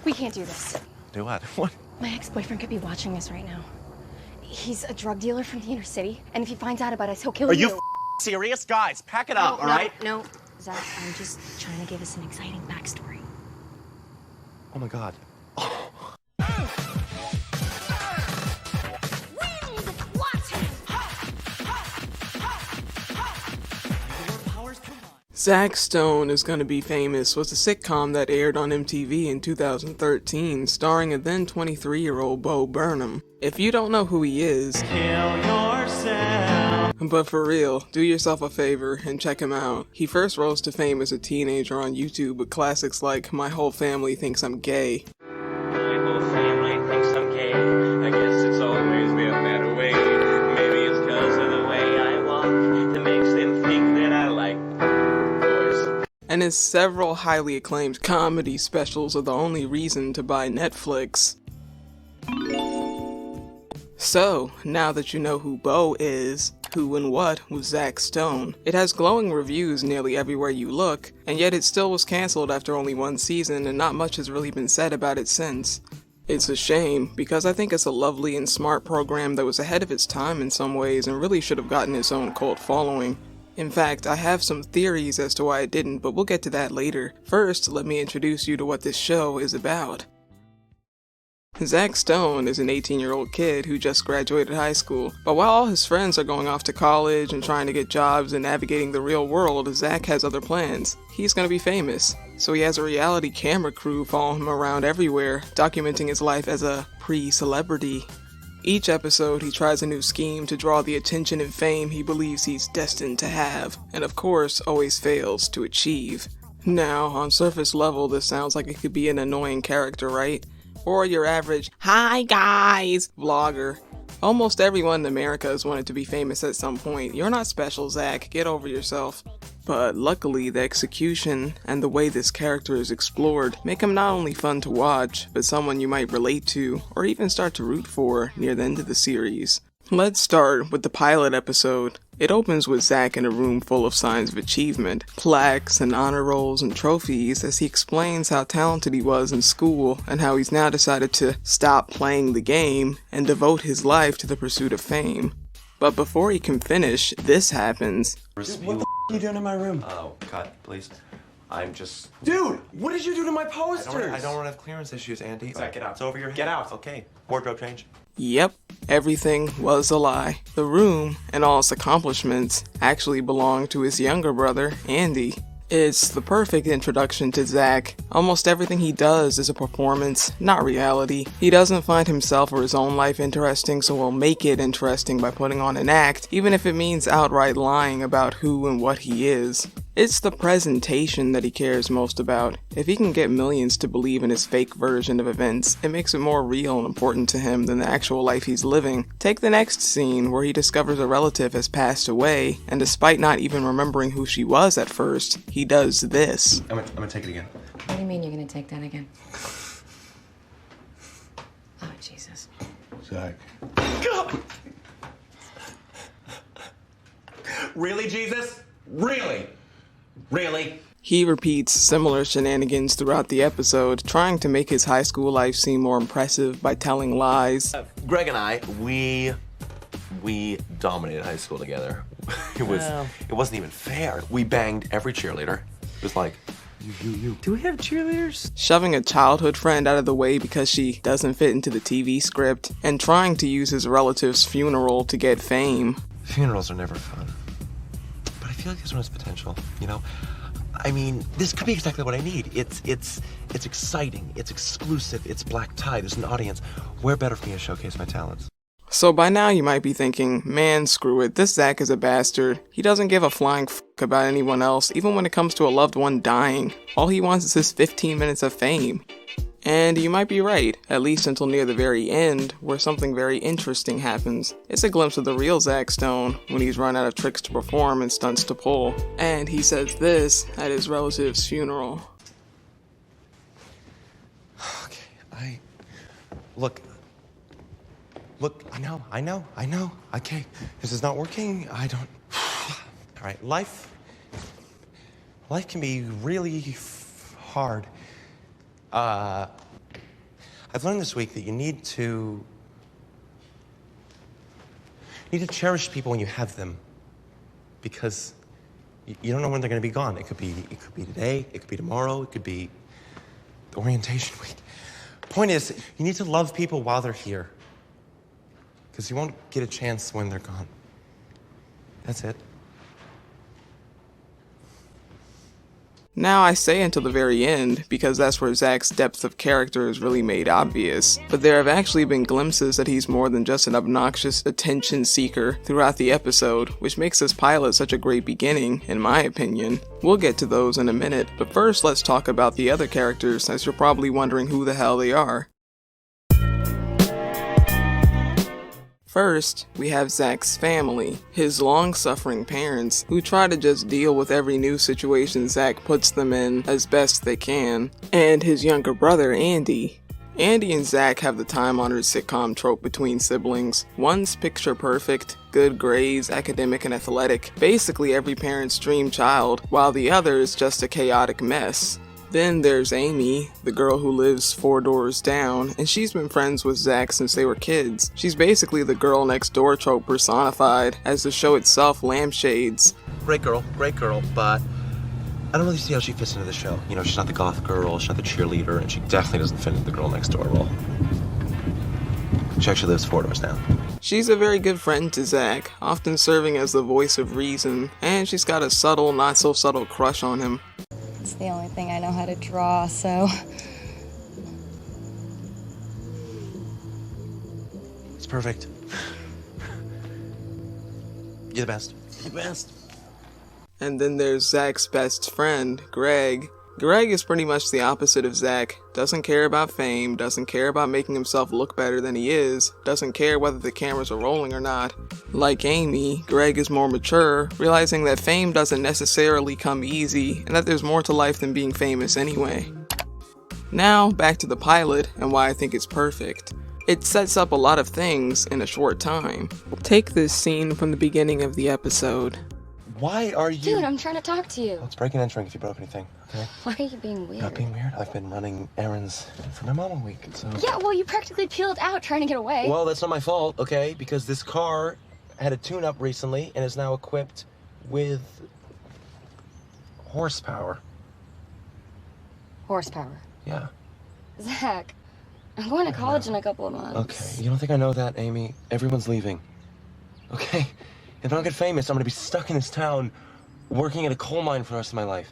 We can't do this. Do what? What? My ex-boyfriend could be watching us right now. He's a drug dealer from the inner city, and if he finds out about us, he'll kill you. Are you serious? Guys, pack it up, all right? No, Zach, I'm just trying to give us an exciting backstory. Oh my God. Zach Stone is Gonna Be Famous was a sitcom that aired on MTV in 2013, starring a then 23-year-old Bo Burnham. If you don't know who he is, kill yourself. But for real, do yourself a favor and check him out. He first rose to fame as a teenager on YouTube with classics like My Whole Family Thinks I'm Gay. My whole family thinks I'm gay. I guess it's always been that way. Maybe it's 'cause of the way I walk that makes them think that I like boys. And his several highly acclaimed comedy specials are the only reason to buy Netflix. So, now that you know who Bo is, who and what was Zach Stone. It has glowing reviews nearly everywhere you look, and yet it still was cancelled after only one season and not much has really been said about it since. It's a shame, because I think it's a lovely and smart program that was ahead of its time in some ways and really should have gotten its own cult following. In fact, I have some theories as to why it didn't, but we'll get to that later. First, let me introduce you to what this show is about. Zach Stone is an 18-year-old kid who just graduated high school, but while all his friends are going off to college and trying to get jobs and navigating the real world, Zach has other plans. He's gonna be famous, so he has a reality camera crew following him around everywhere, documenting his life as a pre-celebrity. Each episode, he tries a new scheme to draw the attention and fame he believes he's destined to have, and of course, always fails to achieve. Now, on surface level, this sounds like it could be an annoying character, right? Or your average, "Hi guys," vlogger. Almost everyone in America has wanted to be famous at some point. You're not special, Zach. Get over yourself. But luckily, the execution and the way this character is explored make him not only fun to watch, but someone you might relate to, or even start to root for near the end of the series. Let's start with the pilot episode. It opens with Zach in a room full of signs of achievement, plaques and honor rolls and trophies as he explains how talented he was in school and how he's now decided to stop playing the game and devote his life to the pursuit of fame. But before he can finish, this happens. Dude, what the are you doing in my room? Oh, cut, please. I'm just... Dude, what did you do to my posters? I don't want to have clearance issues, Andy. Zach, get out. It's over your head. Get out. Okay. Wardrobe change. Yep, everything was a lie. The room and all its accomplishments actually belonged to his younger brother, Andy. It's the perfect introduction to Zach. Almost everything he does is a performance, not reality. He doesn't find himself or his own life interesting, so he'll make it interesting by putting on an act, even if it means outright lying about who and what he is. It's the presentation that he cares most about. If he can get millions to believe in his fake version of events, it makes it more real and important to him than the actual life he's living. Take the next scene where he discovers a relative has passed away, and despite not even remembering who she was at first, he does this. I'm gonna take it again. What do you mean you're gonna take that again? Oh, Jesus. Zach. Really, Jesus? Really? Really? He repeats similar shenanigans throughout the episode, trying to make his high school life seem more impressive by telling lies. Greg and I, we dominated high school together. It wasn't even fair. We banged every cheerleader. It was like, you. Do we have cheerleaders? Shoving a childhood friend out of the way because she doesn't fit into the TV script, and trying to use his relative's funeral to get fame. Funerals are never fun. But I feel like this one has potential, you know? I mean, this could be exactly what I need. It's exciting, it's exclusive, it's black tie, there's an audience. Where better for me to showcase my talents? So by now you might be thinking, man, screw it, this Zach is a bastard. He doesn't give a flying f*** about anyone else, even when it comes to a loved one dying. All he wants is his 15 minutes of fame. And you might be right, at least until near the very end, where something very interesting happens. It's a glimpse of the real Zach Stone, when he's run out of tricks to perform and stunts to pull. And he says this at his relative's funeral. Okay, Look, I know. Okay, this is not working. I don't... All right, life can be really hard. I've learned this week that you need to cherish people when you have them, because you don't know when they're going to be gone. It could be today, it could be tomorrow, it could be orientation week. Point is, you need to love people while they're here, because you won't get a chance when they're gone. That's it. Now I say until the very end, because that's where Zach's depth of character is really made obvious, but there have actually been glimpses that he's more than just an obnoxious attention seeker throughout the episode, which makes this pilot such a great beginning, in my opinion. We'll get to those in a minute, but first let's talk about the other characters, as you're probably wondering who the hell they are. First, we have Zach's family, his long-suffering parents, who try to just deal with every new situation Zach puts them in as best they can, and his younger brother, Andy. Andy and Zach have the time-honored sitcom trope between siblings. One's picture-perfect, good grades, academic and athletic, basically every parent's dream child, while the other is just a chaotic mess. Then there's Amy, the girl who lives 4 doors down, and she's been friends with Zach since they were kids. She's basically the girl next door trope personified, as the show itself lampshades. Great girl, but I don't really see how she fits into the show. You know, she's not the goth girl, she's not the cheerleader, and she definitely doesn't fit into the girl next door role. She actually lives 4 doors down. She's a very good friend to Zach, often serving as the voice of reason, and she's got a subtle, not so subtle crush on him. It's the only thing I know how to draw, so... It's perfect. You're the best. You're the best. And then there's Zach's best friend, Greg. Greg is pretty much the opposite of Zach. Doesn't care about fame, doesn't care about making himself look better than he is, doesn't care whether the cameras are rolling or not. Like Amy, Greg is more mature, realizing that fame doesn't necessarily come easy, and that there's more to life than being famous anyway. Now, back to the pilot, and why I think it's perfect. It sets up a lot of things in a short time. Take this scene from the beginning of the episode. Why are you... Dude, I'm trying to talk to you. Let's break and entering if you broke anything, okay? Why are you being weird? Not being weird. I've been running errands for my mom all week, so... Yeah, well, you practically peeled out trying to get away. Well, that's not my fault, okay? Because this car had a tune-up recently and is now equipped with... horsepower. Horsepower. Yeah. Zach, I'm going to college in a couple of months. Okay, you don't think I know that, Amy? Everyone's leaving. Okay? If I don't get famous, I'm gonna be stuck in this town working at a coal mine for the rest of my life.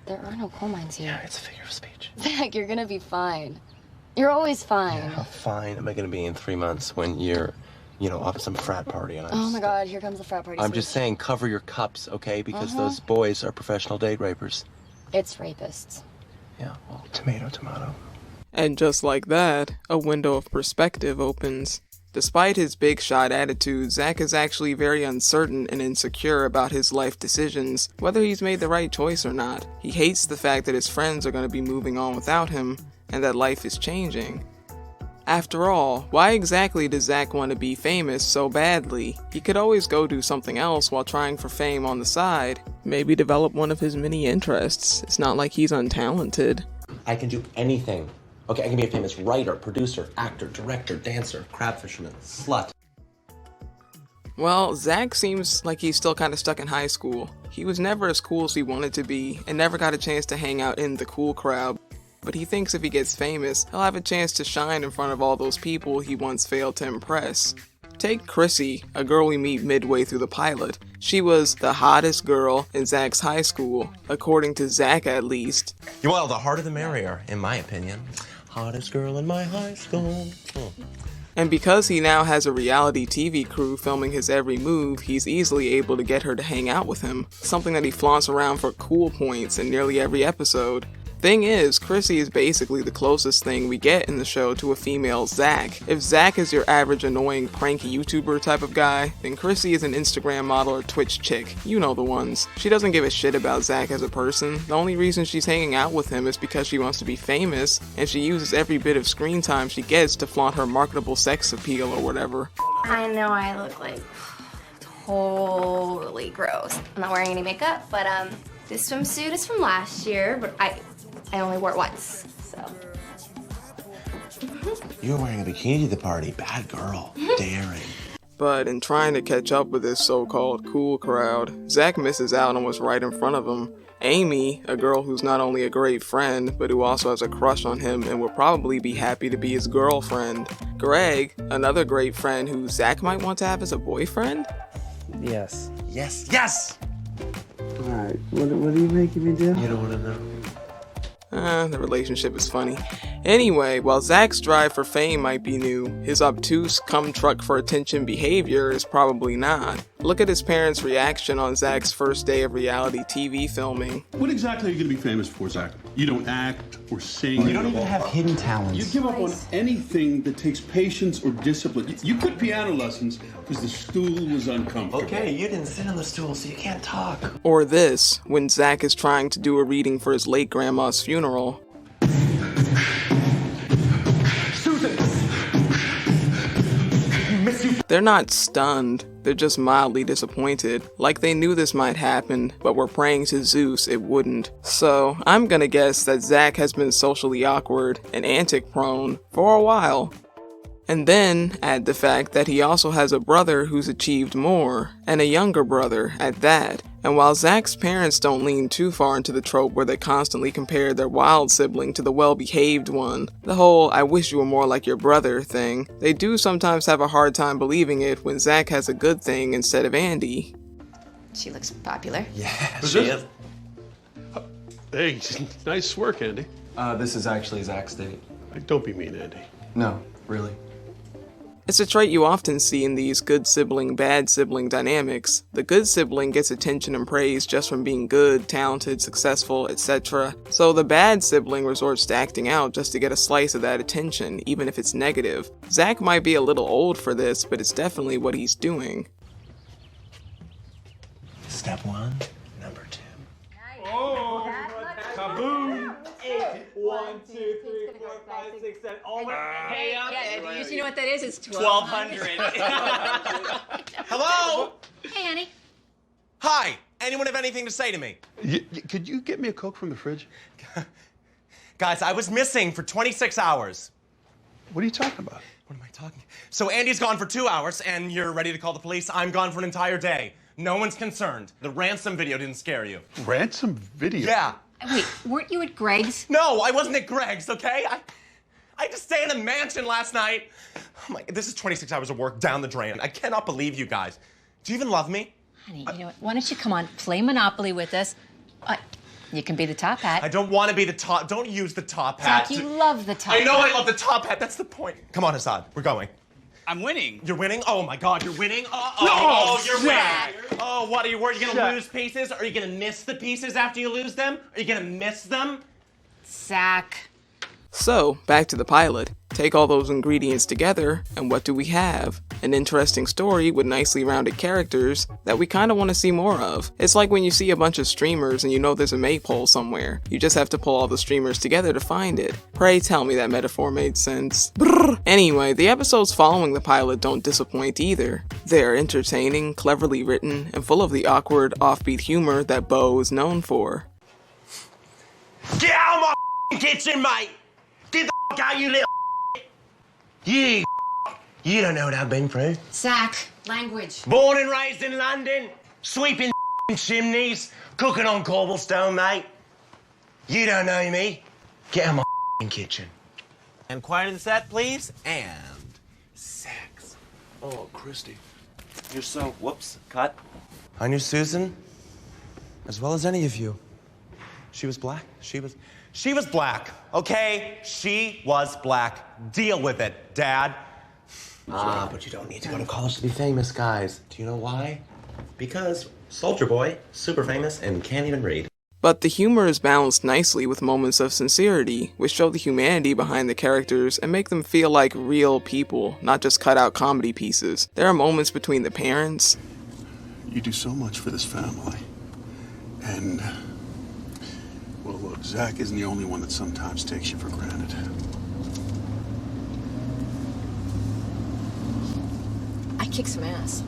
There are no coal mines here. Yeah, it's a figure of speech. Zach, you're gonna be fine. You're always fine. Yeah, how fine am I gonna be in 3 months when you're, you know, off at some frat party and I'm Oh my god, here comes the frat party. I'm just saying, cover your cups, okay? Because those boys are professional date rapers. It's rapists. Yeah, well, tomato, tomato. And just like that, a window of perspective opens. Despite his big shot attitude, Zach is actually very uncertain and insecure about his life decisions, whether he's made the right choice or not. He hates the fact that his friends are going to be moving on without him, and that life is changing. After all, why exactly does Zach want to be famous so badly? He could always go do something else while trying for fame on the side. Maybe develop one of his many interests. It's not like he's untalented. I can do anything. Okay, I can be a famous writer, producer, actor, director, dancer, crab fisherman, slut. Well, Zach seems like he's still kind of stuck in high school. He was never as cool as he wanted to be, and never got a chance to hang out in the cool crowd. But he thinks if he gets famous, he'll have a chance to shine in front of all those people he once failed to impress. Take Chrissy, a girl we meet midway through the pilot. She was the hottest girl in Zach's high school, according to Zach at least. Well, the harder the merrier, in my opinion. Hottest girl in my high school. And because he now has a reality TV crew filming his every move, he's easily able to get her to hang out with him, something that he flaunts around for cool points in nearly every episode. Thing is, Chrissy is basically the closest thing we get in the show to a female Zach. If Zach is your average annoying prank YouTuber type of guy, then Chrissy is an Instagram model or Twitch chick. You know the ones. She doesn't give a shit about Zach as a person. The only reason she's hanging out with him is because she wants to be famous, and she uses every bit of screen time she gets to flaunt her marketable sex appeal or whatever. I know I look like totally gross. I'm not wearing any makeup, but this swimsuit is from last year, but I only wore it once, so. You were wearing a bikini to the party. Bad girl. Daring. But in trying to catch up with this so-called cool crowd, Zach misses out on what's right in front of him. Amy, a girl who's not only a great friend, but who also has a crush on him and would probably be happy to be his girlfriend. Greg, another great friend who Zach might want to have as a boyfriend? Yes. Yes, yes! Alright, what are you making me do? You don't want to know. The relationship is funny. Anyway, while Zach's drive for fame might be new, his obtuse, come truck for attention behavior is probably not. Look at his parents' reaction on Zach's first day of reality TV filming. What exactly are you going to be famous for, Zach? You don't act or sing. You don't even have hidden talents. You give up on anything that takes patience or discipline. You quit piano lessons because the stool was uncomfortable. Okay, you didn't sit on the stool, so you can't talk. Or this, when Zach is trying to do a reading for his late grandma's funeral. They're not stunned, they're just mildly disappointed, like they knew this might happen, but were praying to Zeus it wouldn't. So, I'm gonna guess that Zach has been socially awkward and antic prone for a while. And then, add the fact that he also has a brother who's achieved more, and a younger brother at that. And while Zach's parents don't lean too far into the trope where they constantly compare their wild sibling to the well-behaved one, the whole "I wish you were more like your brother" thing, they do sometimes have a hard time believing it when Zach has a good thing instead of Andy. She looks popular. Yeah, she is. Hey, nice work, Andy. This is actually Zach's date. Don't be mean, Andy. No, really. It's a trait you often see in these good sibling, bad sibling dynamics. The good sibling gets attention and praise just from being good, talented, successful, etc. So the bad sibling resorts to acting out just to get a slice of that attention, even if it's negative. Zach might be a little old for this, but it's definitely what he's doing. Step one, number two. Kaboom! 8, 1, 2, 3, 4, 5, 6, 7. Oh my! Hey, up! Yeah, you know what that is? It's 1200. Hello? Hey, honey. Hi. Anyone have anything to say to me? Could you get me a Coke from the fridge? Guys, I was missing for 26 hours. What are you talking about? What am I talking? So Andy's gone for 2 hours, and you're ready to call the police. I'm gone for an entire day. No one's concerned. The ransom video didn't scare you. Ransom video? Yeah. Wait, weren't you at Greg's? No, I wasn't at Greg's, okay? I had to stay in a mansion last night. Oh my, this is 26 hours of work down the drain. I cannot believe you guys. Do you even love me? Honey, you know what? Why don't you come on, play Monopoly with us? You can be the top hat. I don't want to be the top. Don't use the top hat. Zach, you love the top hat. I know I love the top hat. That's the point. Come on, Hassad. We're going. I'm winning. You're winning? Oh my God, you're winning? You're Zach. winning. Oh, what are you worried? You're gonna lose pieces? Are you gonna miss the pieces after you lose them? Are you gonna miss them? Zach. So, back to the pilot. Take all those ingredients together, and what do we have? An interesting story with nicely rounded characters that we kinda wanna see more of. It's like when you see a bunch of streamers and you know there's a maypole somewhere. You just have to pull all the streamers together to find it. Pray tell me that metaphor made sense. Brrr. Anyway, the episodes following the pilot don't disappoint either. They're entertaining, cleverly written, and full of the awkward, offbeat humor that Bo is known for. Get out of my kitchen, mate! Get the out, you little You don't know what I've been through. Zach, language. Born and raised in London, sweeping chimneys, cooking on cobblestone, mate. You don't know me. Get out of my kitchen. And quiet on the set, please. And sex. Oh, Christy. You're so... Whoops. Cut. I knew Susan as well as any of you. She was black. She was black, okay? She was black. Deal with it, Dad. But you don't need to go to college to be famous, guys. Do you know why? Because Soldier Boy, super famous, and can't even read. But the humor is balanced nicely with moments of sincerity, which show the humanity behind the characters and make them feel like real people, not just cut-out comedy pieces. There are moments between the parents. You do so much for this family. And, well, look, Zach isn't the only one that sometimes takes you for granted. I kick some ass.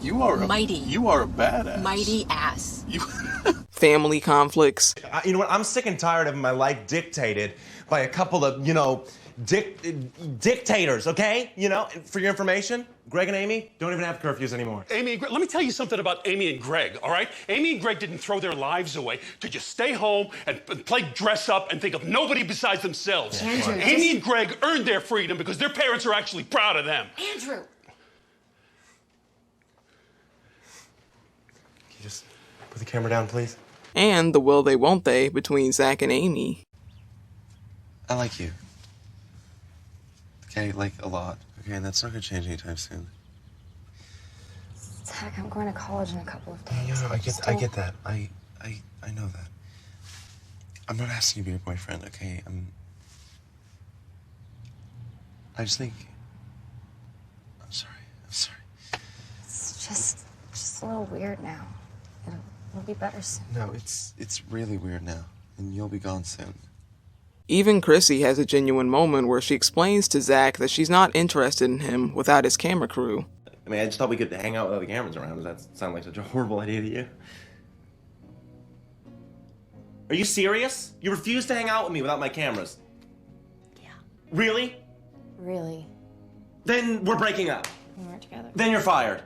You are a... Mighty. You are a badass. Mighty ass. You... Family conflicts. You know what? I'm sick and tired of my life dictated by a couple of, dictators, okay? For your information, Greg and Amy don't even have curfews anymore. Amy and Greg, let me tell you something about Amy and Greg, all right? Amy and Greg didn't throw their lives away to just stay home and play dress up and think of nobody besides themselves. Yeah, Andrew, Amy and Greg earned their freedom because their parents are actually proud of them. Andrew! Can you just put the camera down, please? And the will they won't they between Zach and Amy. I like you. Okay, like a lot. Okay, and that's not gonna change anytime soon. Zach, I'm going to college in a couple of days. Yeah, I get that. I know that. I'm not asking you to be your boyfriend, okay? I just think. I'm sorry. It's just a little weird now. It'll be better soon. No, it's really weird now, and you'll be gone soon. Even Chrissy has a genuine moment where she explains to Zach that she's not interested in him without his camera crew. I mean, I just thought we could hang out with other cameras around. Does that sound like such a horrible idea to you? Are you serious? You refuse to hang out with me without my cameras? Yeah. Really? Really? Then we're breaking up. We weren't together. Then you're fired.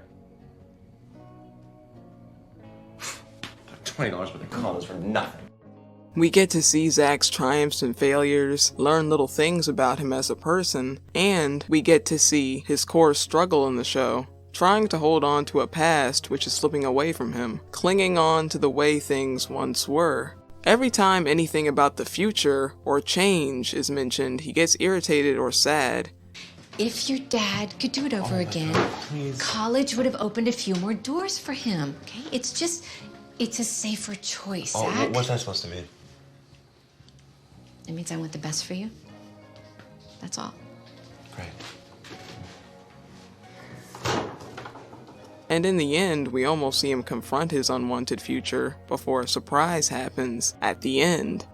$20 worth of calls for nothing. We get to see Zach's triumphs and failures, learn little things about him as a person, and we get to see his core struggle in the show, trying to hold on to a past which is slipping away from him, clinging on to the way things once were. Every time anything about the future or change is mentioned, he gets irritated or sad. If your dad could do it over again, college would have opened a few more doors for him, okay? It's a safer choice, Zach. What's that supposed to mean? It means I want the best for you. That's all. Great. And in the end, we almost see him confront his unwanted future before a surprise happens at the end.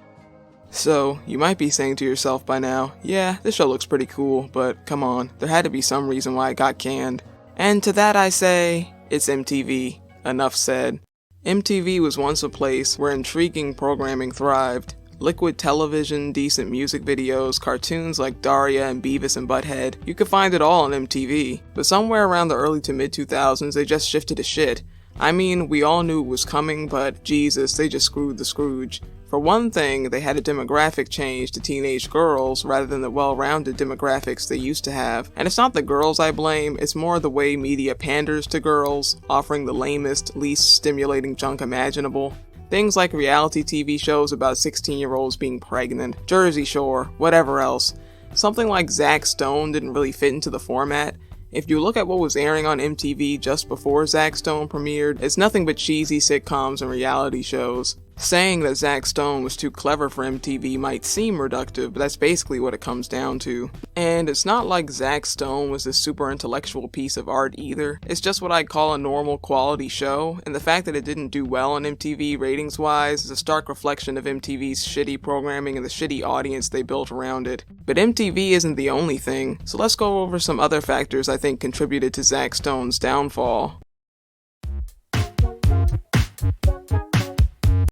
So, you might be saying to yourself by now, yeah, this show looks pretty cool, but come on, there had to be some reason why it got canned. And to that I say, it's MTV. Enough said. MTV was once a place where intriguing programming thrived. Liquid television, decent music videos, cartoons like Daria and Beavis and Butthead, you could find it all on MTV. But somewhere around the early to mid 2000s, they just shifted to shit. I mean, we all knew it was coming, but Jesus, they just screwed the Scrooge. For one thing, they had a demographic change to teenage girls rather than the well-rounded demographics they used to have. And it's not the girls I blame, it's more the way media panders to girls, offering the lamest, least stimulating junk imaginable. Things like reality TV shows about 16-year-olds being pregnant, Jersey Shore, whatever else. Something like Zach Stone didn't really fit into the format. If you look at what was airing on MTV just before Zach Stone premiered, it's nothing but cheesy sitcoms and reality shows. Saying that Zach Stone was too clever for MTV might seem reductive, but that's basically what it comes down to. And it's not like Zach Stone was this super intellectual piece of art either. It's just what I'd call a normal quality show, and the fact that it didn't do well on MTV ratings-wise is a stark reflection of MTV's shitty programming and the shitty audience they built around it. But MTV isn't the only thing, so let's go over some other factors I think contributed to Zach Stone's downfall.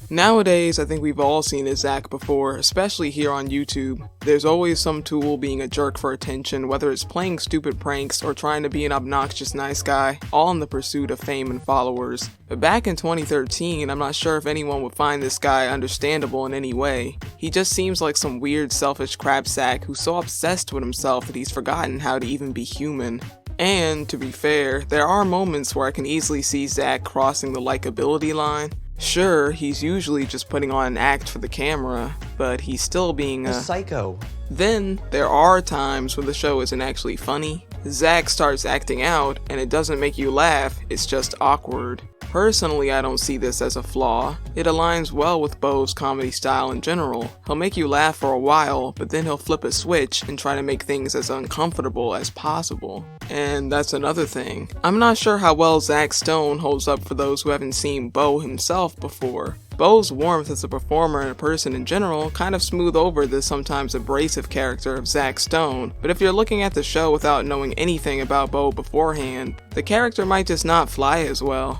Nowadays, I think we've all seen a Zach before, especially here on YouTube. There's always some tool being a jerk for attention, whether it's playing stupid pranks or trying to be an obnoxious nice guy, all in the pursuit of fame and followers. But back in 2013, I'm not sure if anyone would find this guy understandable in any way. He just seems like some weird selfish crabsack who's so obsessed with himself that he's forgotten how to even be human. And, to be fair, there are moments where I can easily see Zach crossing the likability line. Sure, he's usually just putting on an act for the camera, but he's still being a psycho. Then, there are times when the show isn't actually funny. Zach starts acting out, and it doesn't make you laugh, it's just awkward. Personally, I don't see this as a flaw. It aligns well with Bo's comedy style in general. He'll make you laugh for a while, but then he'll flip a switch and try to make things as uncomfortable as possible. And that's another thing. I'm not sure how well Zach Stone holds up for those who haven't seen Bo himself before. Bo's warmth as a performer and a person in general kind of smooth over the sometimes abrasive character of Zach Stone, but if you're looking at the show without knowing anything about Bo beforehand, the character might just not fly as well.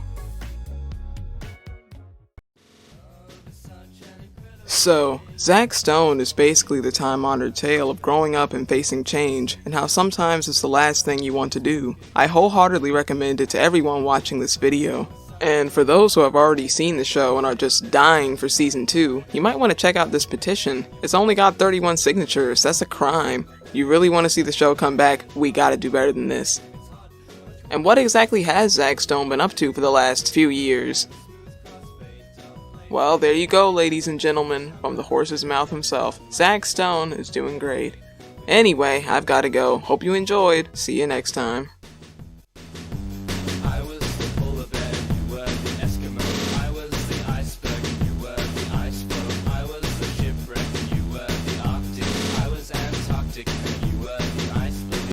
So, Zack Stone is basically the time-honored tale of growing up and facing change, and how sometimes it's the last thing you want to do. I wholeheartedly recommend it to everyone watching this video. And for those who have already seen the show and are just dying for season 2, you might want to check out this petition. It's only got 31 signatures, that's a crime. You really want to see the show come back, we gotta do better than this. And what exactly has Zack Stone been up to for the last few years? Well, there you go, ladies and gentlemen, from the horse's mouth himself. Zack Stone is doing great. Anyway, I've gotta go. Hope you enjoyed. See you next time.